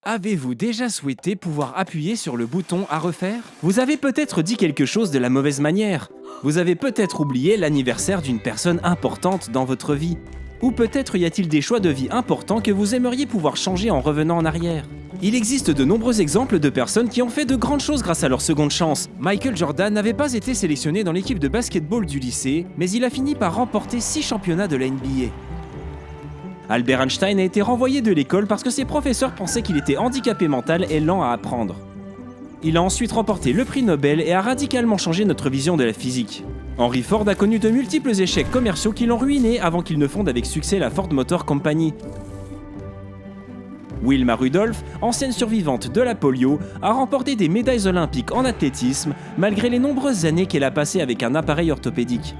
Avez-vous déjà souhaité pouvoir appuyer sur le bouton à refaire? Vous avez peut-être dit quelque chose de la mauvaise manière. Vous avez peut-être oublié l'anniversaire d'une personne importante dans votre vie. Ou peut-être y a-t-il des choix de vie importants que vous aimeriez pouvoir changer en revenant en arrière. Il existe de nombreux exemples de personnes qui ont fait de grandes choses grâce à leur seconde chance. Michael Jordan n'avait pas été sélectionné dans l'équipe de basketball du lycée, mais il a fini par remporter 6 championnats de la NBA. Albert Einstein a été renvoyé de l'école parce que ses professeurs pensaient qu'il était handicapé mental et lent à apprendre. Il a ensuite remporté le prix Nobel et a radicalement changé notre vision de la physique. Henry Ford a connu de multiples échecs commerciaux qui l'ont ruiné avant qu'il ne fonde avec succès la Ford Motor Company. Wilma Rudolph, ancienne survivante de la polio, a remporté des médailles olympiques en athlétisme malgré les nombreuses années qu'elle a passées avec un appareil orthopédique.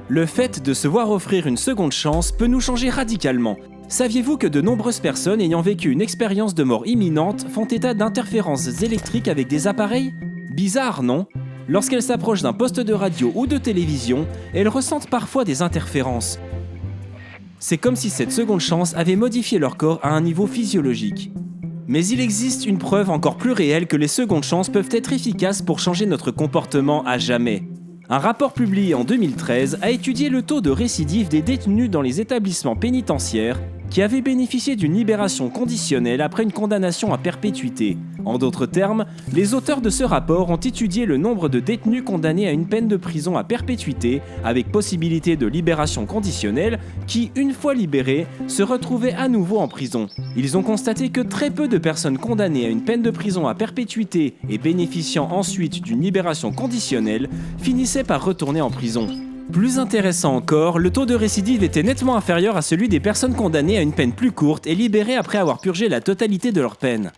Le fait de se voir offrir une seconde chance peut nous changer radicalement. Saviez-vous que de nombreuses personnes ayant vécu une expérience de mort imminente font état d'interférences électriques avec des appareils? Bizarre, non? Lorsqu'elles s'approchent d'un poste de radio ou de télévision, elles ressentent parfois des interférences. C'est comme si cette seconde chance avait modifié leur corps à un niveau physiologique. Mais il existe une preuve encore plus réelle que les secondes chances peuvent être efficaces pour changer notre comportement à jamais. Un rapport publié en 2013 a étudié le taux de récidive des détenus dans les établissements pénitentiaires qui avaient bénéficié d'une libération conditionnelle après une condamnation à perpétuité. En d'autres termes, les auteurs de ce rapport ont étudié le nombre de détenus condamnés à une peine de prison à perpétuité avec possibilité de libération conditionnelle qui, une fois libérés, se retrouvaient à nouveau en prison. Ils ont constaté que très peu de personnes condamnées à une peine de prison à perpétuité et bénéficiant ensuite d'une libération conditionnelle finissaient par retourner en prison. Plus intéressant encore, le taux de récidive était nettement inférieur à celui des personnes condamnées à une peine plus courte et libérées après avoir purgé la totalité de leur peine.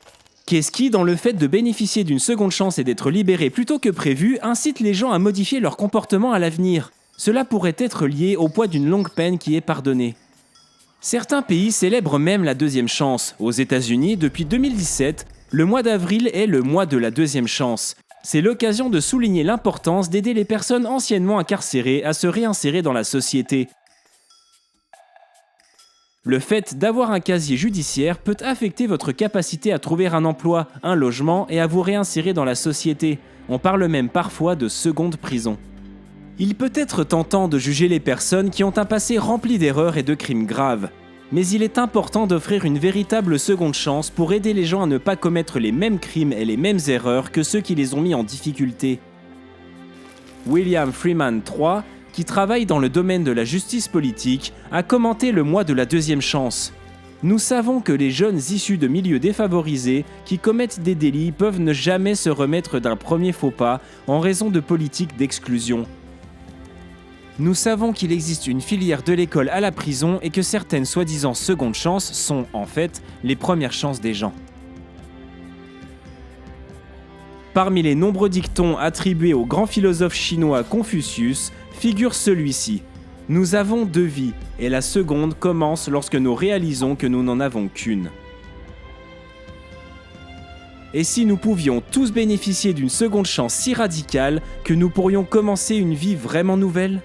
Qu'est-ce qui, dans le fait de bénéficier d'une seconde chance et d'être libéré plus tôt que prévu, incite les gens à modifier leur comportement à l'avenir? Cela pourrait être lié au poids d'une longue peine qui est pardonnée. Certains pays célèbrent même la deuxième chance. Aux États-Unis, depuis 2017, le mois d'avril est le mois de la deuxième chance. C'est l'occasion de souligner l'importance d'aider les personnes anciennement incarcérées à se réinsérer dans la société. Le fait d'avoir un casier judiciaire peut affecter votre capacité à trouver un emploi, un logement et à vous réinsérer dans la société. On parle même parfois de seconde prison. Il peut être tentant de juger les personnes qui ont un passé rempli d'erreurs et de crimes graves. Mais il est important d'offrir une véritable seconde chance pour aider les gens à ne pas commettre les mêmes crimes et les mêmes erreurs que ceux qui les ont mis en difficulté. William Freeman III, qui travaille dans le domaine de la justice politique, a commenté le mois de la deuxième chance. Nous savons que les jeunes issus de milieux défavorisés qui commettent des délits peuvent ne jamais se remettre d'un premier faux pas en raison de politiques d'exclusion. Nous savons qu'il existe une filière de l'école à la prison et que certaines soi-disant secondes chances sont, en fait, les premières chances des gens. Parmi les nombreux dictons attribués au grand philosophe chinois Confucius, figure celui-ci. Nous avons 2 vies, et la seconde commence lorsque nous réalisons que nous n'en avons qu'une. Et si nous pouvions tous bénéficier d'une seconde chance si radicale que nous pourrions commencer une vie vraiment nouvelle ?